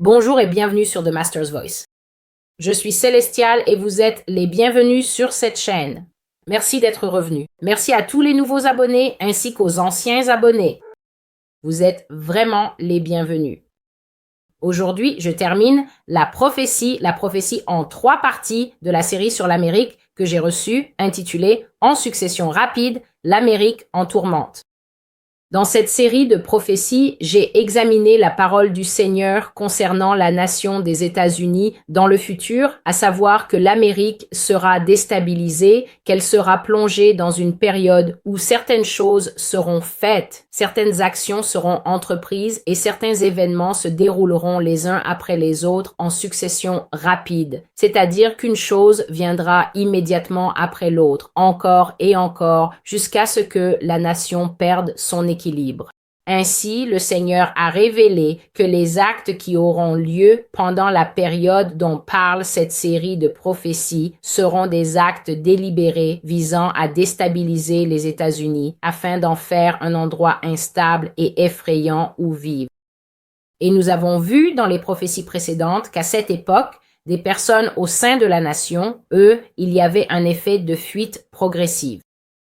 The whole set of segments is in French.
Bonjour et bienvenue sur The Master's Voice. Je suis Célestial et vous êtes les bienvenus sur cette chaîne. Merci d'être revenus. Merci à tous les nouveaux abonnés ainsi qu'aux anciens abonnés. Vous êtes vraiment les bienvenus. Aujourd'hui, je termine la prophétie en 3 parties de la série sur l'Amérique que j'ai reçue, intitulée En succession rapide, l'Amérique en tourmente. Dans cette série de prophéties, j'ai examiné la parole du Seigneur concernant la nation des États-Unis dans le futur, à savoir que l'Amérique sera déstabilisée, qu'elle sera plongée dans une période où certaines choses seront faites, certaines actions seront entreprises et certains événements se dérouleront les uns après les autres en succession rapide. C'est-à-dire qu'une chose viendra immédiatement après l'autre, encore et encore, jusqu'à ce que la nation perde son équilibre. Ainsi, le Seigneur a révélé que les actes qui auront lieu pendant la période dont parle cette série de prophéties seront des actes délibérés visant à déstabiliser les États-Unis afin d'en faire un endroit instable et effrayant où vivre. Et nous avons vu dans les prophéties précédentes qu'à cette époque, des personnes au sein de la nation, il y avait un effet de fuite progressive.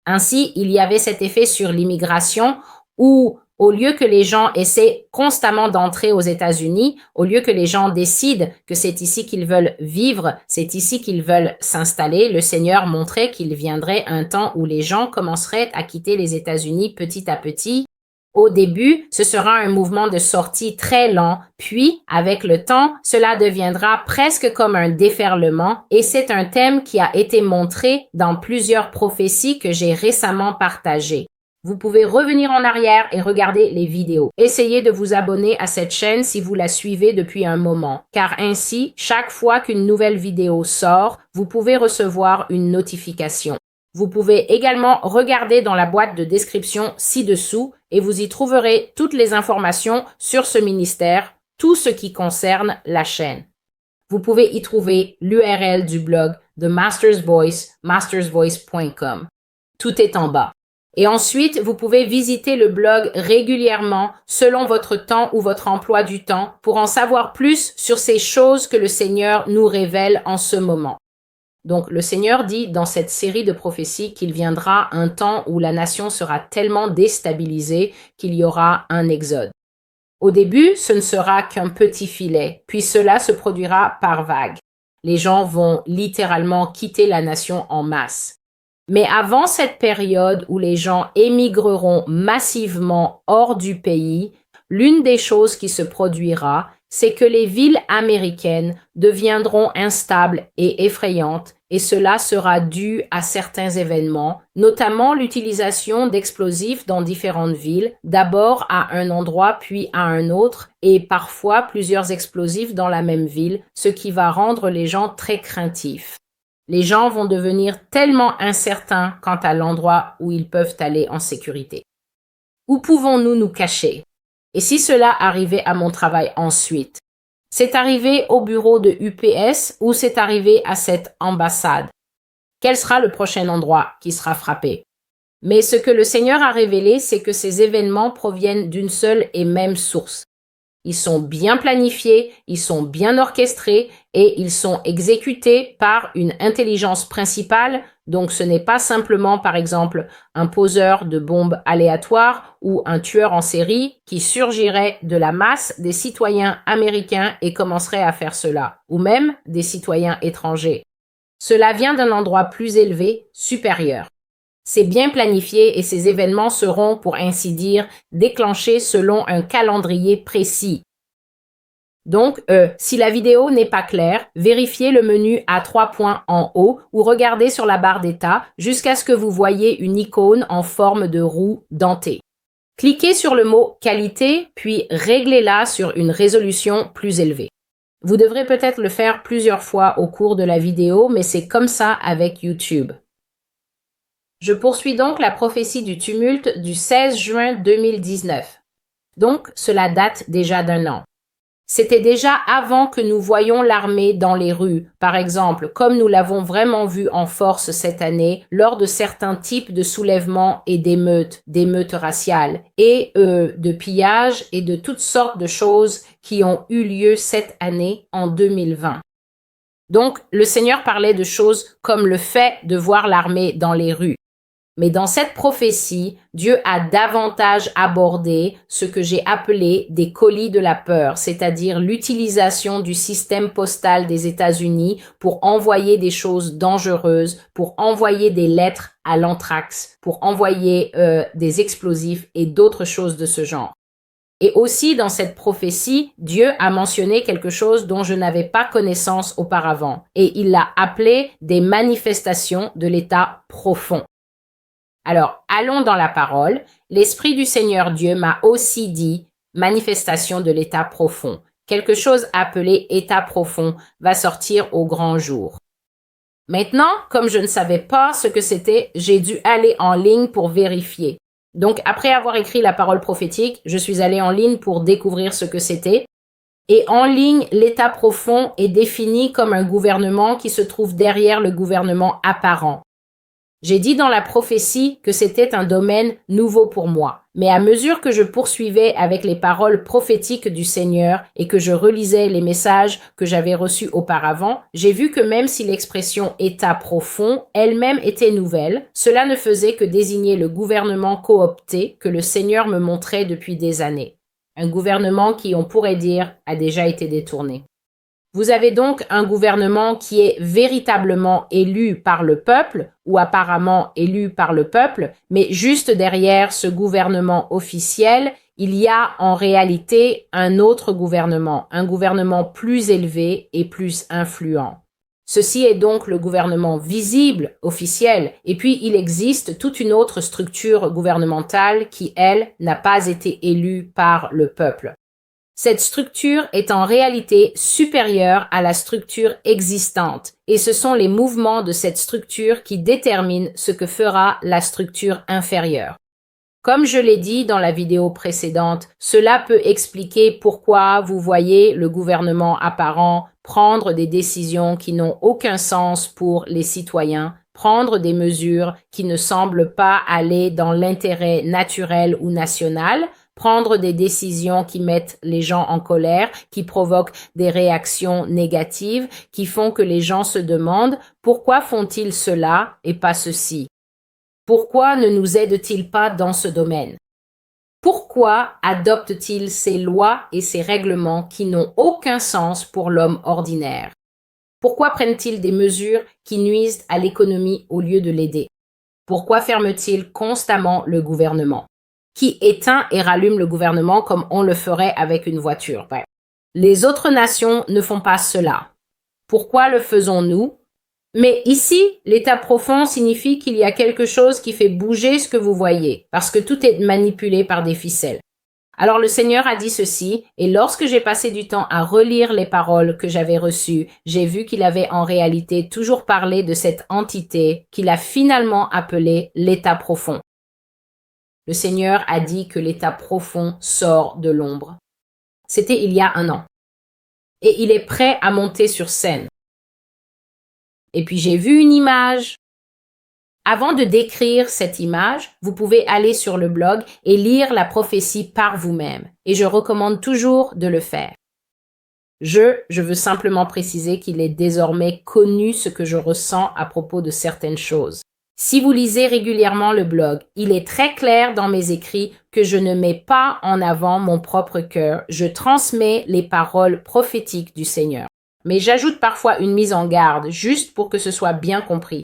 Ainsi, il y avait cet effet sur l'immigration où, au lieu que les gens essaient constamment d'entrer aux États-Unis, au lieu que les gens décident que c'est ici qu'ils veulent vivre, c'est ici qu'ils veulent s'installer, le Seigneur montrait qu'il viendrait un temps où les gens commenceraient à quitter les États-Unis petit à petit. Au début, ce sera un mouvement de sortie très lent, puis, avec le temps, cela deviendra presque comme un déferlement et c'est un thème qui a été montré dans plusieurs prophéties que j'ai récemment partagées. Vous pouvez revenir en arrière et regarder les vidéos. Essayez de vous abonner à cette chaîne si vous la suivez depuis un moment, car ainsi, chaque fois qu'une nouvelle vidéo sort, vous pouvez recevoir une notification. Vous pouvez également regarder dans la boîte de description ci-dessous et vous y trouverez toutes les informations sur ce ministère, tout ce qui concerne la chaîne. Vous pouvez y trouver l'URL du blog The Master's Voice, mastersvoice.com. Tout est en bas. Et ensuite, vous pouvez visiter le blog régulièrement selon votre temps ou votre emploi du temps pour en savoir plus sur ces choses que le Seigneur nous révèle en ce moment. Donc, le Seigneur dit dans cette série de prophéties qu'il viendra un temps où la nation sera tellement déstabilisée qu'il y aura un exode. Au début, ce ne sera qu'un petit filet, puis cela se produira par vagues. Les gens vont littéralement quitter la nation en masse. Mais avant cette période où les gens émigreront massivement hors du pays, l'une des choses qui se produira, c'est que les villes américaines deviendront instables et effrayantes et cela sera dû à certains événements, notamment l'utilisation d'explosifs dans différentes villes, d'abord à un endroit puis à un autre et parfois plusieurs explosifs dans la même ville, ce qui va rendre les gens très craintifs. Les gens vont devenir tellement incertains quant à l'endroit où ils peuvent aller en sécurité. Où pouvons-nous nous cacher? Et si cela arrivait à mon travail ensuite? C'est arrivé au bureau de UPS ou c'est arrivé à cette ambassade? Quel sera le prochain endroit qui sera frappé? Mais ce que le Seigneur a révélé, c'est que ces événements proviennent d'une seule et même source. Ils sont bien planifiés, ils sont bien orchestrés et ils sont exécutés par une intelligence principale. Donc ce n'est pas simplement, par exemple, un poseur de bombes aléatoires ou un tueur en série qui surgirait de la masse des citoyens américains et commencerait à faire cela, ou même des citoyens étrangers. Cela vient d'un endroit plus élevé, supérieur. C'est bien planifié et ces événements seront, pour ainsi dire, déclenchés selon un calendrier précis. Donc, si la vidéo n'est pas claire, vérifiez le menu à 3 points en haut ou regardez sur la barre d'état jusqu'à ce que vous voyez une icône en forme de roue dentée. Cliquez sur le mot « Qualité » puis réglez-la sur une résolution plus élevée. Vous devrez peut-être le faire plusieurs fois au cours de la vidéo, mais c'est comme ça avec YouTube. Je poursuis donc la prophétie du tumulte du 16 juin 2019. Donc, cela date déjà d'1 an. C'était déjà avant que nous voyions l'armée dans les rues, par exemple, comme nous l'avons vraiment vu en force cette année lors de certains types de soulèvements et d'émeutes raciales, et de pillages et de toutes sortes de choses qui ont eu lieu cette année en 2020. Donc, le Seigneur parlait de choses comme le fait de voir l'armée dans les rues. Mais dans cette prophétie, Dieu a davantage abordé ce que j'ai appelé des colis de la peur, c'est-à-dire l'utilisation du système postal des États-Unis pour envoyer des choses dangereuses, pour envoyer des lettres à l'anthrax, pour envoyer des explosifs et d'autres choses de ce genre. Et aussi dans cette prophétie, Dieu a mentionné quelque chose dont je n'avais pas connaissance auparavant, et il l'a appelé des manifestations de l'état profond. Alors, allons dans la parole. L'Esprit du Seigneur Dieu m'a aussi dit manifestation de l'état profond. Quelque chose appelé état profond va sortir au grand jour. Maintenant, comme je ne savais pas ce que c'était, j'ai dû aller en ligne pour vérifier. Donc, après avoir écrit la parole prophétique, je suis allée en ligne pour découvrir ce que c'était. Et en ligne, l'état profond est défini comme un gouvernement qui se trouve derrière le gouvernement apparent. J'ai dit dans la prophétie que c'était un domaine nouveau pour moi. Mais à mesure que je poursuivais avec les paroles prophétiques du Seigneur et que je relisais les messages que j'avais reçus auparavant, j'ai vu que même si l'expression état profond elle-même était nouvelle, cela ne faisait que désigner le gouvernement coopté que le Seigneur me montrait depuis des années. Un gouvernement qui, on pourrait dire, a déjà été détourné. Vous avez donc un gouvernement qui est véritablement élu par le peuple, ou apparemment élu par le peuple, mais juste derrière ce gouvernement officiel, il y a en réalité un autre gouvernement, un gouvernement plus élevé et plus influent. Ceci est donc le gouvernement visible, officiel, et puis il existe toute une autre structure gouvernementale qui, elle, n'a pas été élue par le peuple. Cette structure est en réalité supérieure à la structure existante et ce sont les mouvements de cette structure qui déterminent ce que fera la structure inférieure. Comme je l'ai dit dans la vidéo précédente, cela peut expliquer pourquoi vous voyez le gouvernement apparent prendre des décisions qui n'ont aucun sens pour les citoyens, prendre des mesures qui ne semblent pas aller dans l'intérêt naturel ou national, prendre des décisions qui mettent les gens en colère, qui provoquent des réactions négatives, qui font que les gens se demandent pourquoi font-ils cela et pas ceci? Pourquoi ne nous aident-ils pas dans ce domaine? Pourquoi adoptent-ils ces lois et ces règlements qui n'ont aucun sens pour l'homme ordinaire? Pourquoi prennent-ils des mesures qui nuisent à l'économie au lieu de l'aider? Pourquoi ferment-ils constamment le gouvernement? Qui éteint et rallume le gouvernement comme on le ferait avec une voiture? Bref. Les autres nations ne font pas cela. Pourquoi le faisons-nous? Mais ici, l'état profond signifie qu'il y a quelque chose qui fait bouger ce que vous voyez, parce que tout est manipulé par des ficelles. Alors le Seigneur a dit ceci, et lorsque j'ai passé du temps à relire les paroles que j'avais reçues, j'ai vu qu'il avait en réalité toujours parlé de cette entité qu'il a finalement appelée l'état profond. Le Seigneur a dit que l'état profond sort de l'ombre. C'était il y a 1 an. Et il est prêt à monter sur scène. Et puis j'ai vu une image. Avant de décrire cette image, vous pouvez aller sur le blog et lire la prophétie par vous-même. Et je recommande toujours de le faire. Je veux simplement préciser qu'il est désormais connu ce que je ressens à propos de certaines choses. Si vous lisez régulièrement le blog, il est très clair dans mes écrits que je ne mets pas en avant mon propre cœur, je transmets les paroles prophétiques du Seigneur. Mais j'ajoute parfois une mise en garde, juste pour que ce soit bien compris.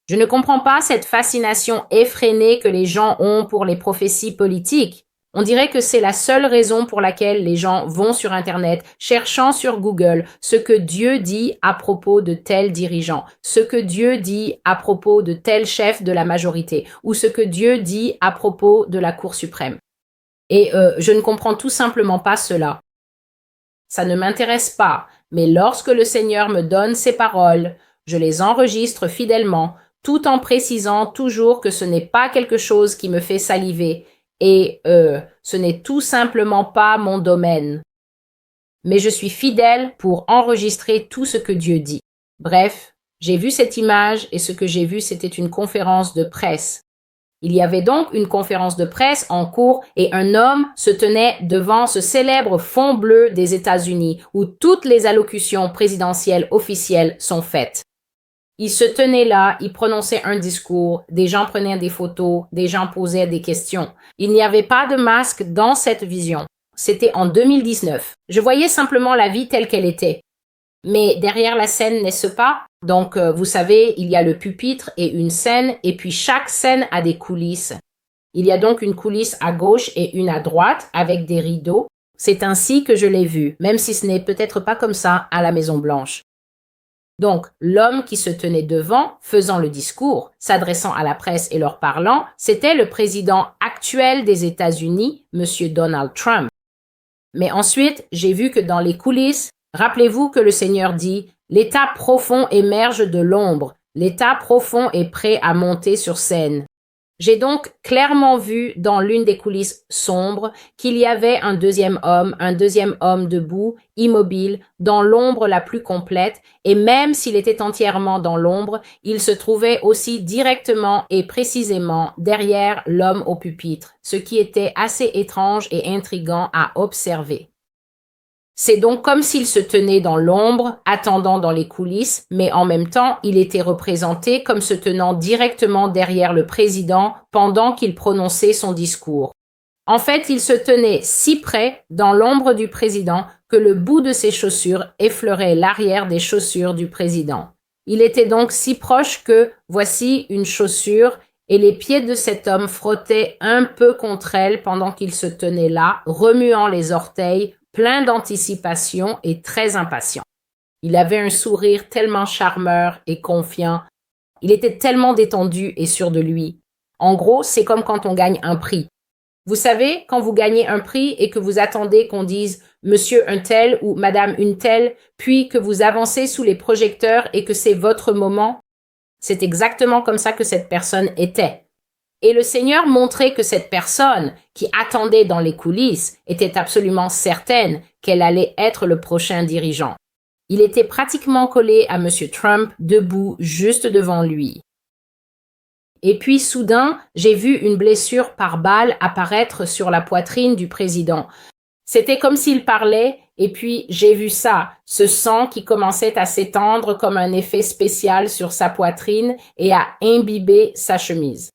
Je ne comprends pas cette fascination effrénée que les gens ont pour les prophéties politiques. On dirait que c'est la seule raison pour laquelle les gens vont sur Internet, cherchant sur Google ce que Dieu dit à propos de tel dirigeant, ce que Dieu dit à propos de tel chef de la majorité, ou ce que Dieu dit à propos de la Cour suprême. Et je ne comprends tout simplement pas cela. Ça ne m'intéresse pas, mais lorsque le Seigneur me donne ces paroles, je les enregistre fidèlement, tout en précisant toujours que ce n'est pas quelque chose qui me fait saliver et ce n'est tout simplement pas mon domaine. mais je suis fidèle pour enregistrer tout ce que Dieu dit. Bref, j'ai vu cette image et ce que j'ai vu, c'était une conférence de presse. Il y avait donc une conférence de presse en cours et un homme se tenait devant ce célèbre fond bleu des États-Unis où toutes les allocutions présidentielles officielles sont faites. Il se tenait là, il prononçait un discours, des gens prenaient des photos, des gens posaient des questions. Il n'y avait pas de masque dans cette vision. C'était en 2019. Je voyais simplement la vie telle qu'elle était. Mais derrière la scène, n'est-ce pas? Donc, vous savez, il y a le pupitre et une scène, et puis chaque scène a des coulisses. Il y a donc une coulisse à gauche et une à droite, avec des rideaux. C'est ainsi que je l'ai vu, même si ce n'est peut-être pas comme ça à la Maison-Blanche. Donc, l'homme qui se tenait devant, faisant le discours, s'adressant à la presse et leur parlant, c'était le président actuel des États-Unis, M. Donald Trump. Mais ensuite, j'ai vu que dans les coulisses, rappelez-vous que le Seigneur dit « L'état profond émerge de l'ombre, l'état profond est prêt à monter sur scène ». J'ai donc clairement vu dans l'une des coulisses sombres qu'il y avait un deuxième homme debout, immobile, dans l'ombre la plus complète, et même s'il était entièrement dans l'ombre, il se trouvait aussi directement et précisément derrière l'homme au pupitre, ce qui était assez étrange et intriguant à observer. C'est donc comme s'il se tenait dans l'ombre, attendant dans les coulisses, mais en même temps, il était représenté comme se tenant directement derrière le président pendant qu'il prononçait son discours. En fait, il se tenait si près dans l'ombre du président que le bout de ses chaussures effleurait l'arrière des chaussures du président. Il était donc si proche que, voici une chaussure, et les pieds de cet homme frottaient un peu contre elle pendant qu'il se tenait là, remuant les orteils, plein d'anticipation et très impatient. Il avait un sourire tellement charmeur et confiant. Il était tellement détendu et sûr de lui. En gros, c'est comme quand on gagne un prix. Vous savez, quand vous gagnez un prix et que vous attendez qu'on dise « Monsieur un tel » ou « Madame une telle », puis que vous avancez sous les projecteurs et que c'est votre moment, c'est exactement comme ça que cette personne était. Et le Seigneur montrait que cette personne qui attendait dans les coulisses était absolument certaine qu'elle allait être le prochain dirigeant. Il était pratiquement collé à M. Trump, debout juste devant lui. Et puis soudain, j'ai vu une blessure par balle apparaître sur la poitrine du président. C'était comme s'il parlait, et puis j'ai vu ça, ce sang qui commençait à s'étendre comme un effet spécial sur sa poitrine et à imbiber sa chemise.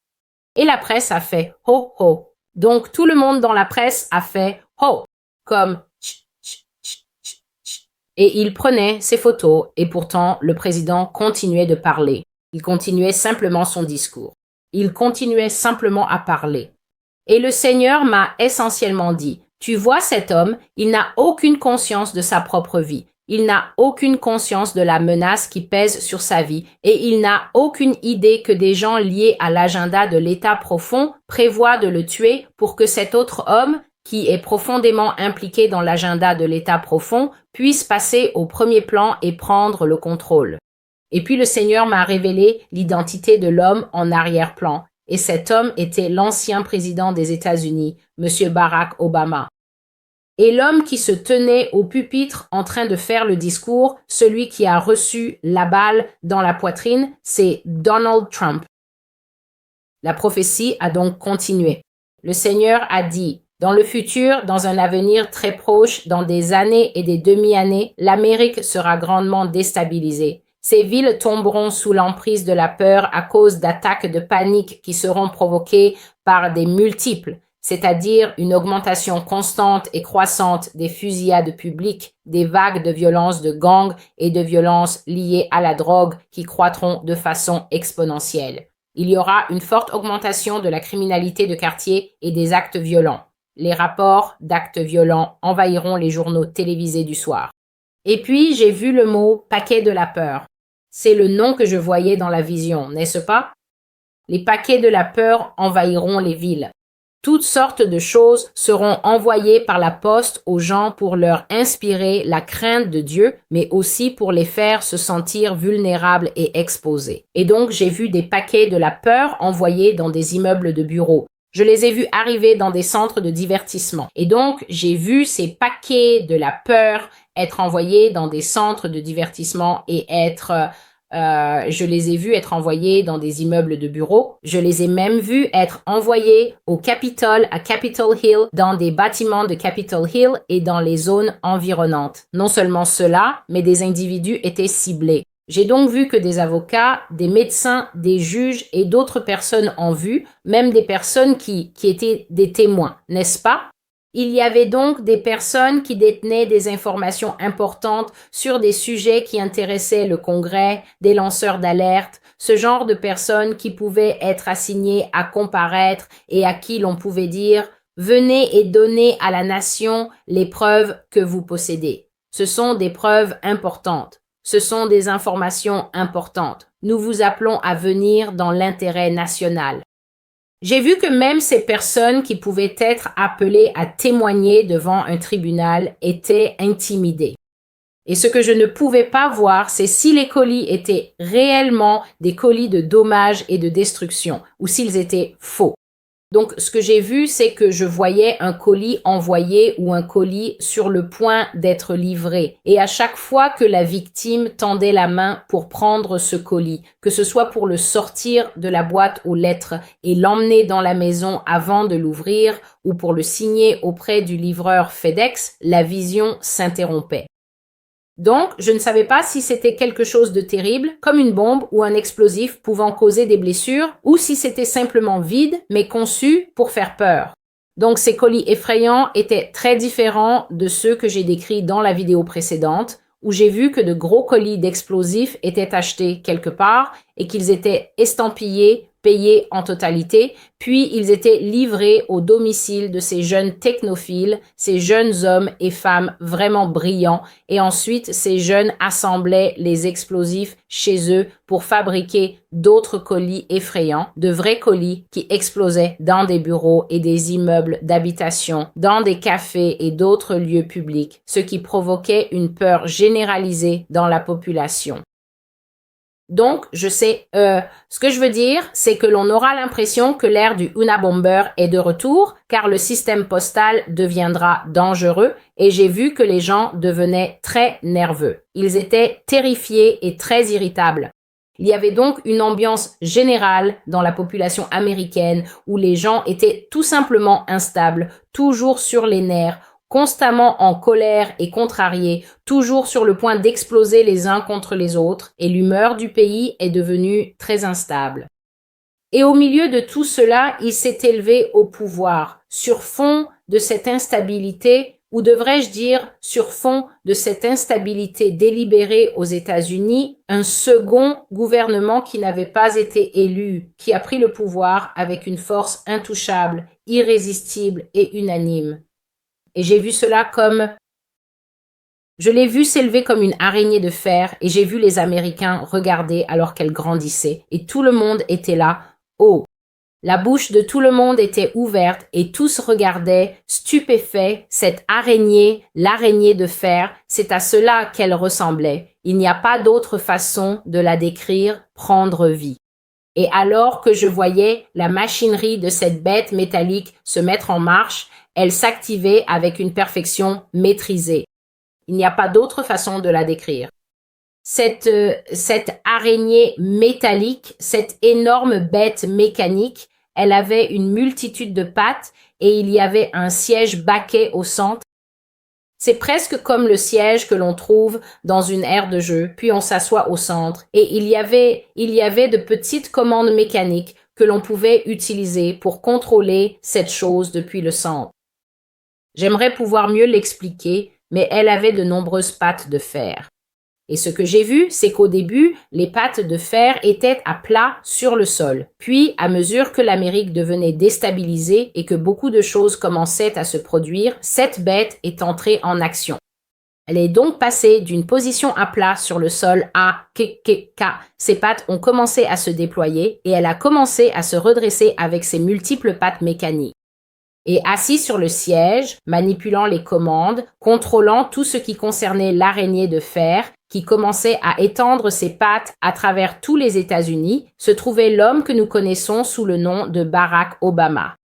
Et la presse a fait « ho ho ». Donc tout le monde dans la presse a fait « ho » comme « tch, tch, tch, tch, tch ». Et il prenait ses photos et pourtant le président continuait de parler. Il continuait simplement son discours. Il continuait simplement à parler. Et le Seigneur m'a essentiellement dit « Tu vois cet homme, il n'a aucune conscience de sa propre vie. Il n'a aucune conscience de la menace qui pèse sur sa vie et il n'a aucune idée que des gens liés à l'agenda de l'État profond prévoient de le tuer pour que cet autre homme, qui est profondément impliqué dans l'agenda de l'État profond, puisse passer au premier plan et prendre le contrôle. » Et puis le Seigneur m'a révélé l'identité de l'homme en arrière-plan. Et cet homme était l'ancien président des États-Unis, M. Barack Obama. Et l'homme qui se tenait au pupitre en train de faire le discours, celui qui a reçu la balle dans la poitrine, c'est Donald Trump. La prophétie a donc continué. Le Seigneur a dit, dans le futur, dans un avenir très proche, dans des années et des demi-années, l'Amérique sera grandement déstabilisée. Ces villes tomberont sous l'emprise de la peur à cause d'attaques de panique qui seront provoquées par des multiples, c'est-à-dire une augmentation constante et croissante des fusillades publiques, des vagues de violences de gangs et de violences liées à la drogue qui croîtront de façon exponentielle. Il y aura une forte augmentation de la criminalité de quartier et des actes violents. Les rapports d'actes violents envahiront les journaux télévisés du soir. Et puis, j'ai vu le mot « paquet de la peur ». C'est le nom que je voyais dans la vision, n'est-ce pas? Les paquets de la peur envahiront les villes. Toutes sortes de choses seront envoyées par la poste aux gens pour leur inspirer la crainte de Dieu, mais aussi pour les faire se sentir vulnérables et exposés. Et donc, j'ai vu des paquets de la peur envoyés dans des immeubles de bureaux. Je les ai vus arriver dans des centres de divertissement. Et donc, j'ai vu ces paquets de la peur être envoyés dans des centres de divertissement et je les ai vus être envoyés dans des immeubles de bureaux. Je les ai même vus être envoyés au Capitole, à Capitol Hill, dans des bâtiments de Capitol Hill et dans les zones environnantes. Non seulement cela, mais des individus étaient ciblés. J'ai donc vu que des avocats, des médecins, des juges et d'autres personnes en vue, même des personnes qui étaient des témoins, n'est-ce pas? Il y avait donc des personnes qui détenaient des informations importantes sur des sujets qui intéressaient le Congrès, des lanceurs d'alerte, ce genre de personnes qui pouvaient être assignées à comparaître et à qui l'on pouvait dire « Venez et donnez à la nation les preuves que vous possédez ». Ce sont des preuves importantes. Ce sont des informations importantes. Nous vous appelons à venir dans l'intérêt national. J'ai vu que même ces personnes qui pouvaient être appelées à témoigner devant un tribunal étaient intimidées. Et ce que je ne pouvais pas voir, c'est si les colis étaient réellement des colis de dommages et de destruction ou s'ils étaient faux. Donc, ce que j'ai vu, c'est que je voyais un colis envoyé ou un colis sur le point d'être livré. Et à chaque fois que la victime tendait la main pour prendre ce colis, que ce soit pour le sortir de la boîte aux lettres et l'emmener dans la maison avant de l'ouvrir ou pour le signer auprès du livreur FedEx, la vision s'interrompait. Donc, je ne savais pas si c'était quelque chose de terrible, comme une bombe ou un explosif pouvant causer des blessures, ou si c'était simplement vide, mais conçu pour faire peur. Donc, ces colis effrayants étaient très différents de ceux que j'ai décrits dans la vidéo précédente, où j'ai vu que de gros colis d'explosifs étaient achetés quelque part et qu'ils étaient estampillés, payés en totalité, puis ils étaient livrés au domicile de ces jeunes technophiles, ces jeunes hommes et femmes vraiment brillants, et ensuite ces jeunes assemblaient les explosifs chez eux pour fabriquer d'autres colis effrayants, de vrais colis qui explosaient dans des bureaux et des immeubles d'habitation, dans des cafés et d'autres lieux publics, ce qui provoquait une peur généralisée dans la population. Donc, ce que je veux dire, c'est que l'on aura l'impression que l'ère du Unabomber est de retour, car le système postal deviendra dangereux, et j'ai vu que les gens devenaient très nerveux. Ils étaient terrifiés et très irritables. Il y avait donc une ambiance générale dans la population américaine où les gens étaient tout simplement instables, toujours sur les nerfs, constamment en colère et contrariés, toujours sur le point d'exploser les uns contre les autres, et l'humeur du pays est devenue très instable. Et au milieu de tout cela, il s'est élevé au pouvoir, sur fond de cette instabilité, ou devrais-je dire sur fond de cette instabilité délibérée aux États-Unis, un second gouvernement qui n'avait pas été élu, qui a pris le pouvoir avec une force intouchable, irrésistible et unanime. Et j'ai vu cela je l'ai vu s'élever comme une araignée de fer et j'ai vu les Américains regarder alors qu'elle grandissait et tout le monde était là. Oh! La bouche de tout le monde était ouverte et tous regardaient, stupéfaits, cette araignée, l'araignée de fer, c'est à cela qu'elle ressemblait. Il n'y a pas d'autre façon de la décrire, prendre vie. Et alors que je voyais la machinerie de cette bête métallique se mettre en marche, elle s'activait avec une perfection maîtrisée. Il n'y a pas d'autre façon de la décrire. Cette araignée métallique, cette énorme bête mécanique, elle avait une multitude de pattes et il y avait un siège baquet au centre. C'est presque comme le siège que l'on trouve dans une aire de jeu, puis on s'assoit au centre. Et il y avait de petites commandes mécaniques que l'on pouvait utiliser pour contrôler cette chose depuis le centre. J'aimerais pouvoir mieux l'expliquer, mais elle avait de nombreuses pattes de fer. Et ce que j'ai vu, c'est qu'au début, les pattes de fer étaient à plat sur le sol. Puis, à mesure que l'Amérique devenait déstabilisée et que beaucoup de choses commençaient à se produire, cette bête est entrée en action. Elle est donc passée d'une position à plat sur le sol à ses pattes ont commencé à se déployer et elle a commencé à se redresser avec ses multiples pattes mécaniques. Et assis sur le siège, manipulant les commandes, contrôlant tout ce qui concernait l'araignée de fer, qui commençait à étendre ses pattes à travers tous les États-Unis, se trouvait l'homme que nous connaissons sous le nom de Barack Obama.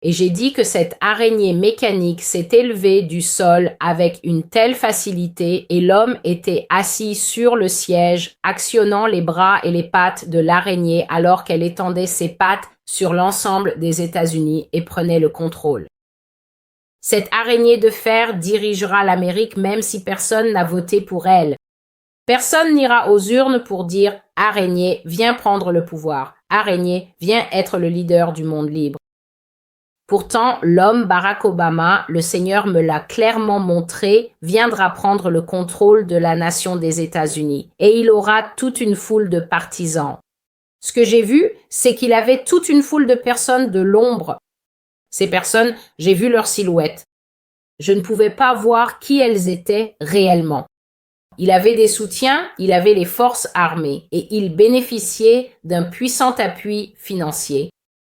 Et j'ai dit que cette araignée mécanique s'est élevée du sol avec une telle facilité et l'homme était assis sur le siège, actionnant les bras et les pattes de l'araignée alors qu'elle étendait ses pattes sur l'ensemble des États-Unis et prenait le contrôle. Cette araignée de fer dirigera l'Amérique même si personne n'a voté pour elle. Personne n'ira aux urnes pour dire « Araignée, viens prendre le pouvoir. Araignée, viens être le leader du monde libre. » Pourtant, l'homme Barack Obama, le Seigneur me l'a clairement montré, viendra prendre le contrôle de la nation des États-Unis et il aura toute une foule de partisans. Ce que j'ai vu, c'est qu'il avait toute une foule de personnes de l'ombre. Ces personnes, j'ai vu leur silhouette. Je ne pouvais pas voir qui elles étaient réellement. Il avait des soutiens, il avait les forces armées et il bénéficiait d'un puissant appui financier.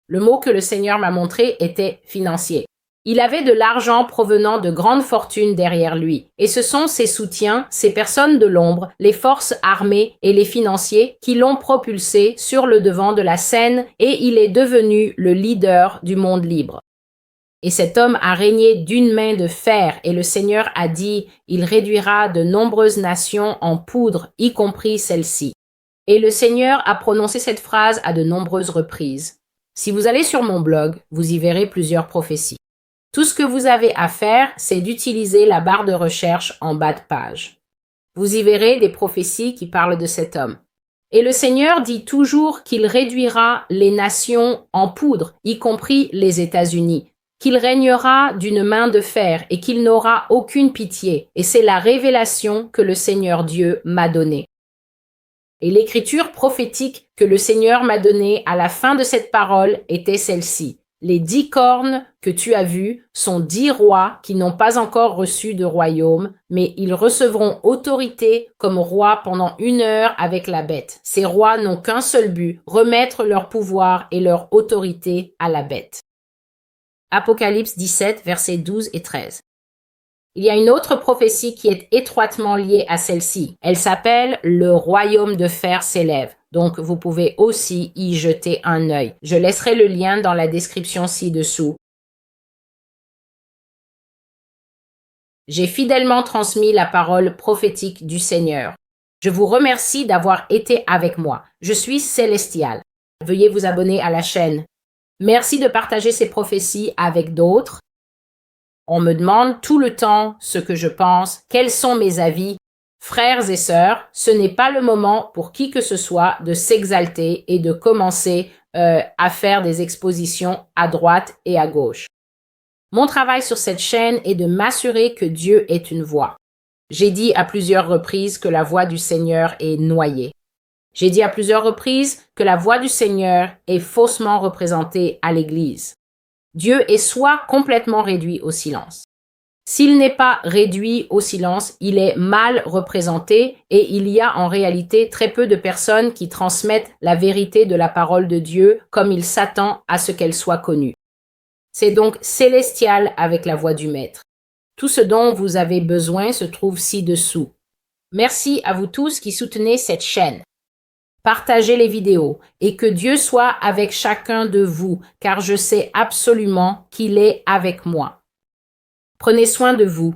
Le mot que le Seigneur m'a montré était financier. Il avait de l'argent provenant de grandes fortunes derrière lui. Et ce sont ses soutiens, ces personnes de l'ombre, les forces armées et les financiers qui l'ont propulsé sur le devant de la scène et il est devenu le leader du monde libre. Et cet homme a régné d'une main de fer et le Seigneur a dit, il réduira de nombreuses nations en poudre, y compris celle-ci. Et le Seigneur a prononcé cette phrase à de nombreuses reprises. Si vous allez sur mon blog, vous y verrez plusieurs prophéties. Tout ce que vous avez à faire, c'est d'utiliser la barre de recherche en bas de page. Vous y verrez des prophéties qui parlent de cet homme. Et le Seigneur dit toujours qu'il réduira les nations en poudre, y compris les États-Unis, qu'il régnera d'une main de fer et qu'il n'aura aucune pitié. Et c'est la révélation que le Seigneur Dieu m'a donnée. Et l'écriture prophétique que le Seigneur m'a donnée à la fin de cette parole était celle-ci. Les 10 cornes que tu as vues sont 10 rois qui n'ont pas encore reçu de royaume, mais ils recevront autorité comme rois pendant 1 heure avec la bête. Ces rois n'ont qu'un seul but, remettre leur pouvoir et leur autorité à la bête. Apocalypse 17, versets 12 et 13. Il y a une autre prophétie qui est étroitement liée à celle-ci. Elle s'appelle « Le royaume de fer s'élève ». Donc, vous pouvez aussi y jeter un œil. Je laisserai le lien dans la description ci-dessous. J'ai fidèlement transmis la parole prophétique du Seigneur. Je vous remercie d'avoir été avec moi. Je suis Célestial. Veuillez vous abonner à la chaîne. Merci de partager ces prophéties avec d'autres. On me demande tout le temps ce que je pense, quels sont mes avis. Frères et sœurs, ce n'est pas le moment pour qui que ce soit de s'exalter et de commencer à faire des expositions à droite et à gauche. Mon travail sur cette chaîne est de m'assurer que Dieu est une voix. J'ai dit à plusieurs reprises que la voix du Seigneur est noyée. J'ai dit à plusieurs reprises que la voix du Seigneur est faussement représentée à l'Église. Dieu est soit complètement réduit au silence. S'il n'est pas réduit au silence, il est mal représenté et il y a en réalité très peu de personnes qui transmettent la vérité de la parole de Dieu comme il s'attend à ce qu'elle soit connue. C'est donc célestial avec la voix du Maître. Tout ce dont vous avez besoin se trouve ci-dessous. Merci à vous tous qui soutenez cette chaîne. Partagez les vidéos et que Dieu soit avec chacun de vous, car je sais absolument qu'il est avec moi. Prenez soin de vous.